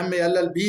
MALLB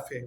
FA।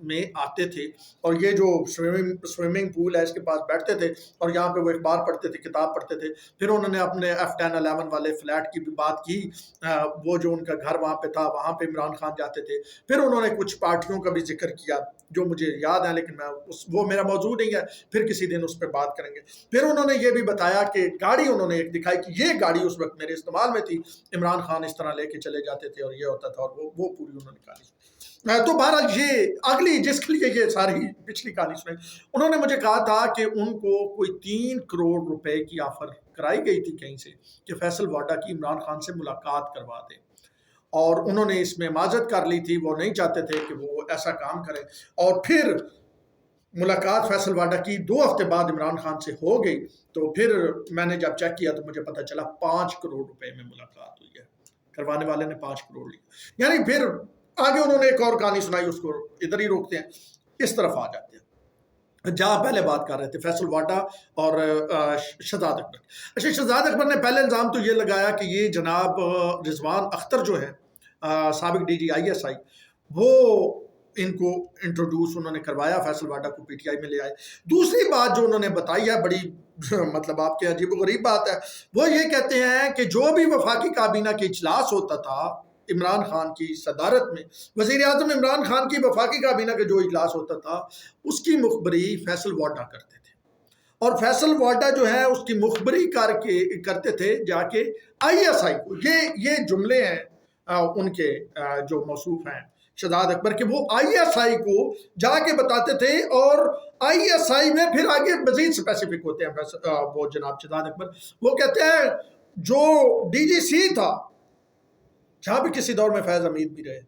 میں آتے تھے اور یہ جو سوئمنگ پول ہے اس کے پاس بیٹھتے تھے اور یہاں پہ وہ اخبار پڑھتے تھے، کتاب پڑھتے تھے. پھر انہوں نے اپنے F10 11 والے فلیٹ کی بھی بات کی، وہ جو ان کا گھر وہاں پہ تھا وہاں پہ عمران خان جاتے تھے. پھر انہوں نے کچھ پارٹیوں کا بھی ذکر کیا جو مجھے یاد ہے، لیکن وہ میرا موضوع نہیں ہے، پھر کسی دن اس پہ بات کریں گے. پھر انہوں نے یہ بھی بتایا کہ گاڑی انہوں نے ایک دکھائی کہ یہ گاڑی اس وقت میرے استعمال میں تھی، عمران خان اس طرح لے کے چلے جاتے تھے اور یہ ہوتا تھا، اور وہ پوری انہوں نے کہانی. تو بہرحال یہ اگلی جس کے لیے یہ ساری پچھلی کہانی سنیں، انہوں نے مجھے کہا تھا کہ ان کو کوئی 3 کروڑ روپے کی آفر کرائی گئی تھی کہیں سے کہ فیصل واڈا کی عمران خان سے ملاقات کروا دیں، اور انہوں نے اس میں معذرت کر لی تھی، وہ نہیں چاہتے تھے کہ وہ ایسا کام کرے. اور پھر ملاقات فیصل واڈا کی 2 ہفتے بعد عمران خان سے ہو گئی. تو پھر میں نے جب چیک کیا تو مجھے پتا چلا 5 کروڑ روپے میں ملاقات ہوئی ہے، کروانے والے نے 5 کروڑ لیا. یعنی پھر آگے انہوں نے ایک اور کہانی سنائی، اس کو ادھر ہی روکتے ہیں، اس طرف آ جاتے ہیں جہاں پہلے بات کر رہے تھے فیصل واڈا اور شہزاد اکبر. اچھا، شہزاد اکبر نے پہلے الزام تو یہ لگایا کہ یہ جناب رضوان اختر جو ہے سابق ڈی جی ISI، وہ ان کو انٹروڈیوس انہوں نے کروایا، فیصل واڈا کو PTI میں لے آئے. دوسری بات جو انہوں نے بتائی ہے، بڑی مطلب آپ کے عجیب و غریب بات ہے، وہ یہ کہتے ہیں کہ جو بھی وفاقی کابینہ کے اجلاس ہوتا تھا عمران خان کی صدارت میں، وزیر اعظم عمران خان کی وفاقی کابینہ کا جو اجلاس ہوتا تھا اس کی مخبری فیصل واڈا کرتے تھے، اور فیصل واڈا جو ہے اس کی مخبری کرتے تھے جا کے ISI کو. یہ جملے ہیں ان کے جو موصوف ہیں شہزاد اکبر کے، وہ ISI کو جا کے بتاتے تھے، اور ISI میں پھر آگے مزید اسپیسیفک ہوتے ہیں وہ جناب شہزاد اکبر. وہ کہتے ہیں جو DGC تھا، جہاں بھی کسی دور میں فیض حمید بھی رہے،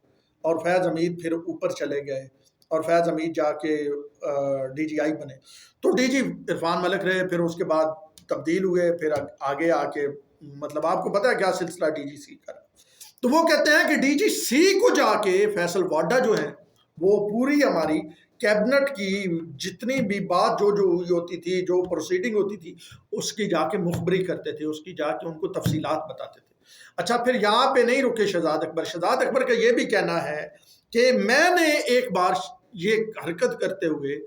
اور فیض حمید پھر اوپر چلے گئے اور فیض حمید جا کے DGI بنے، تو DG عرفان ملک رہے، پھر اس کے بعد تبدیل ہوئے، پھر آگے آ کے مطلب آپ کو پتا ہے کیا سلسلہ DGC کا. تو وہ کہتے ہیں کہ DGC کو جا کے فیصل واڈا جو ہے وہ پوری ہماری کیبنٹ کی جتنی بھی بات جو ہوئی ہوتی تھی، جو پروسیڈنگ ہوتی تھی، اس کی جا کے مخبری کرتے تھے، اس کی جا کے ان کو تفصیلات بتاتے تھے. اچھا، پھر یہاں پہ نہیں رکے شہزاد اکبر. شہزاد اکبر کا یہ بھی کہنا ہے کہ میں نے ایک بار یہ حرکت کرتے ہوئے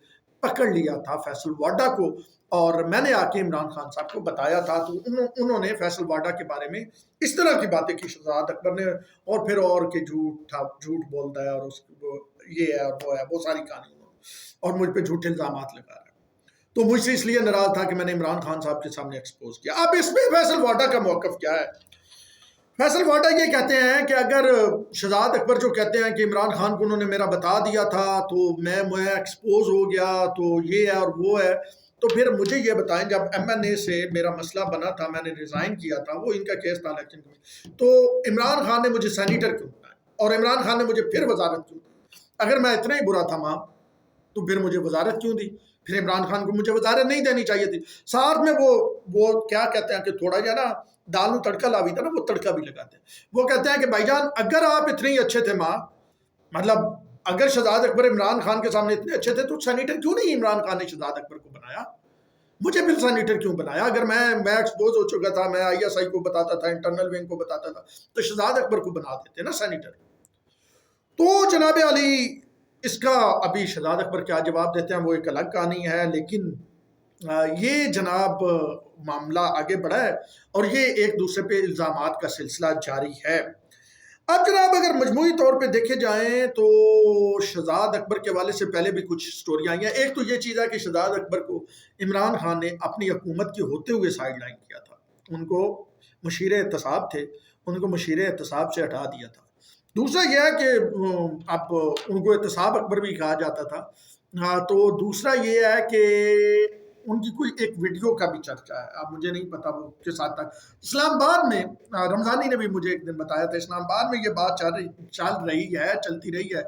پکڑ لیا تھا فیصل واڈا کو، اور میں نے آ کے عمران خان صاحب کو بتایا تھا، تو انہوں نے فیصل واڈا کے بارے میں اس طرح کی باتیں کی شہزاد اکبر نے، اور پھر اور کہ جھوٹ بولتا ہے اور یہ ہے اور وہ ہے، وہ ساری کہانی انہوں نے، اور مجھ پہ جھوٹے الزامات لگا رہا ہے. تو مجھ سے اس لیے ناراض تھا کہ میں نے عمران خان صاحب کے سامنے ایکسپوز کیا. اب اس میں فیصل واڈا کا موقف کیا ہے؟ فیصل واڈا یہ کہتے ہیں کہ اگر شہزاد اکبر جو کہتے ہیں کہ عمران خان کو انہوں نے میرا بتا دیا تھا تو میں ایکسپوز ہو گیا، تو یہ ہے اور وہ ہے، تو پھر مجھے یہ بتائیں جب MNA سے میرا مسئلہ بنا تھا، میں نے ریزائن کیا تھا، وہ ان کا کیس تھا الیکشن میں، تو عمران خان نے مجھے سینیٹر کیوں بنایا اور عمران خان نے مجھے پھر وزارت کیوں دی؟ اگر میں اتنا ہی برا تھا ماں تو پھر مجھے وزارت کیوں دی؟ پھر عمران خان کو مجھے وزارت نہیں دینی چاہیے تھی. ساتھ میں وہ کیا کہتے ہیں کہ تھوڑا جا نا دال میں تڑکا لاوی تھا نا، وہ تڑکا بھی لگاتے ہیں. وہ کہتے ہیں کہ بھائی جان اگر آپ اتنے ہی اچھے تھے ماں، مطلب اگر شہزاد اکبر عمران خان کے سامنے اتنے اچھے تھے تو سینیٹر کیوں نہیں عمران خان نے شہزاد اکبر کو بنایا؟ مجھے پھر سینیٹر کیوں بنایا؟ اگر میں ایکسپوز ہو چکا تھا، میں ISI کو بتاتا تھا، انٹرنل ونگ کو بتاتا تھا، تو شہزاد اکبر کو بنا دیتے نا سینیٹر. تو جناب علی اس کا ابھی شہزاد اکبر کیا جواب دیتے ہیں وہ ایک الگ کہانی ہے، لیکن یہ جناب معاملہ آگے بڑھا ہے اور یہ ایک دوسرے پہ الزامات کا سلسلہ جاری ہے. اب جناب اگر مجموعی طور پہ دیکھے جائیں تو شہزاد اکبر کے حوالے سے پہلے بھی کچھ سٹوریاں آئی ہیں. ایک تو یہ چیز ہے کہ شہزاد اکبر کو عمران خان نے اپنی حکومت کے ہوتے ہوئے سائیڈ لائن کیا تھا، ان کو مشیر احتساب تھے، ان کو مشیر احتساب سے ہٹا دیا تھا. دوسرا یہ ہے کہ اب ان کو احتساب اکبر بھی کہا جاتا تھا. تو دوسرا یہ ہے کہ ان کی کوئی ایک ویڈیو کا بھی چرچا ہے، اب مجھے نہیں پتا وہ کس حد تک. اسلام آباد میں رمضانی نے بھی مجھے ایک دن بتایا تھا، اسلام آباد میں یہ بات چلتی رہی ہے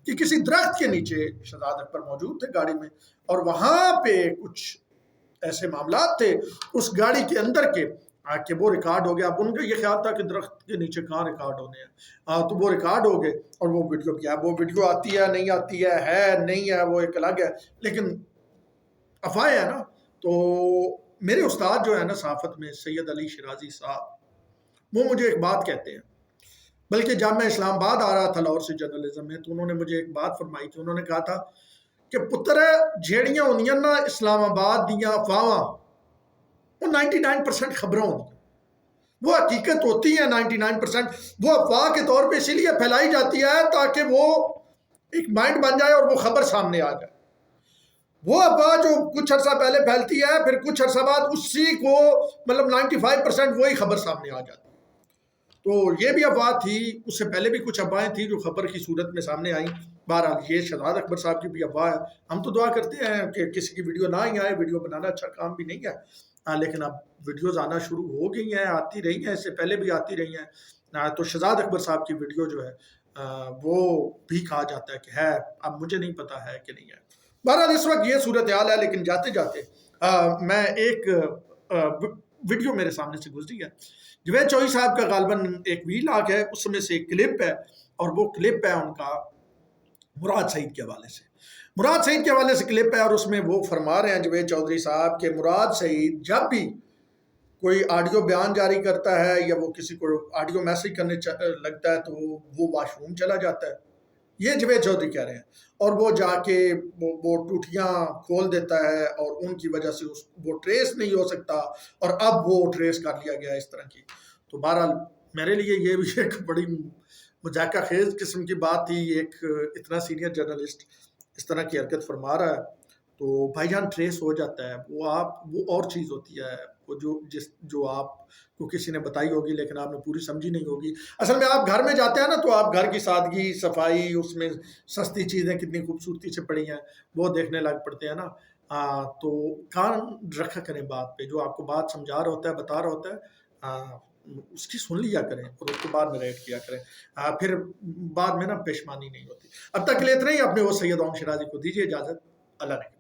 کہ کسی درخت کے نیچے شہزاد اکبر موجود تھے گاڑی میں، اور وہاں پہ کچھ ایسے معاملات تھے اس گاڑی کے اندر کے کہ وہ ریکارڈ ہو گیا. اب ان کا یہ خیال تھا کہ درخت کے نیچے کہاں ریکارڈ ہونے ہیں، تو وہ ریکارڈ ہو گئے اور وہ ویڈیو کیا. وہ ویڈیو آتی ہے نہیں آتی ہے نہیں ہے، وہ ایک الگ ہے، لیکن افواہ ہے نا. تو میرے استاد جو ہے نا صحافت میں سید علی شیرازی صاحب، وہ مجھے ایک بات کہتے ہیں بلکہ جب میں اسلام آباد آ رہا تھا لاہور سے جرنلزم میں، تو انہوں نے مجھے ایک بات فرمائی تھی. انہوں نے کہا تھا کہ پتر جیڑیاں ہوندیاں نا اسلام آباد دیاں افواہاں، وہ 99% خبریں ہوندیاں، وہ حقیقت ہوتی ہے 99%. وہ افواہ کے طور پہ اسی لیے پھیلائی جاتی ہے تاکہ وہ ایک مائنڈ بن جائے اور وہ خبر سامنے آ جائے. وہ افواہ جو کچھ عرصہ پہلے پھیلتی ہے، پھر کچھ عرصہ بعد اسی کو مطلب 95% وہی خبر سامنے آ جاتی ہے. تو یہ بھی افواہ تھی، اس سے پہلے بھی کچھ افواہیں تھیں جو خبر کی صورت میں سامنے آئیں. بہرحال یہ شہزاد اکبر صاحب کی بھی افواہ ہے. ہم تو دعا کرتے ہیں کہ کسی کی ویڈیو نہ ہی آئے. ویڈیو بنانا اچھا کام بھی نہیں ہے، لیکن اب ویڈیوز آنا شروع ہو گئی ہیں، آتی رہی ہیں، اس سے پہلے بھی آتی رہی ہیں. تو شہزاد اکبر صاحب کی ویڈیو جو ہے وہ بھی کہا جاتا ہے کہ ہے، اب مجھے نہیں پتا ہے کہ نہیں ہے. بہرحال اس وقت یہ صورتحال ہے. لیکن جاتے جاتے میں ایک ویڈیو میرے سامنے سے گزری ہے. جوید چوہی صاحب کا غالباً ایک ویلاگ ہے، اس میں سے ایک کلپ ہے، اور وہ کلپ ہے ان کا مراد سعید کے حوالے سے. مراد سعید کے حوالے سے کلپ ہے، اور اس میں وہ فرما رہے ہیں جوید چودھری صاحب کہ مراد سعید جب بھی کوئی آڈیو بیان جاری کرتا ہے یا وہ کسی کو آڈیو میسج کرنے لگتا ہے تو وہ واش روم چلا جاتا ہے. یہ جوید چودھری کہہ رہے ہیں. اور وہ جا کے وہ ٹوٹیاں کھول دیتا ہے، اور ان کی وجہ سے وہ ٹریس نہیں ہو سکتا، اور اب وہ ٹریس کر لیا گیا اس طرح کی. تو بہرحال میرے لیے یہ بھی ایک بڑی مذاکرہ خیز قسم کی بات تھی. ایک اتنا سینئر جرنلسٹ اس طرح کی حرکت فرما رہا ہے. تو بھائی جان ٹریس ہو جاتا ہے، وہ اور چیز ہوتی ہے، وہ جو آپ کو کسی نے بتائی ہوگی لیکن آپ نے پوری سمجھی نہیں ہوگی. اصل میں آپ گھر میں جاتے ہیں نا، تو آپ گھر کی سادگی، صفائی، اس میں سستی چیزیں کتنی خوبصورتی سے پڑی ہیں وہ دیکھنے لگ پڑتے ہیں نا. تو کان رکھا کریں بات پہ. جو آپ کو بات سمجھا رہا ہوتا ہے، بتا رہا ہوتا ہے، اس کی سن لیا کریں اور اس کو بعد میں ریٹ کیا کریں. پھر بعد میں نا پشیمانی نہیں ہوتی. اب تک کے لیے اتنا ہی. اپنے وہ سید اوم شرازی کو دیجیے اجازت. اللہ نے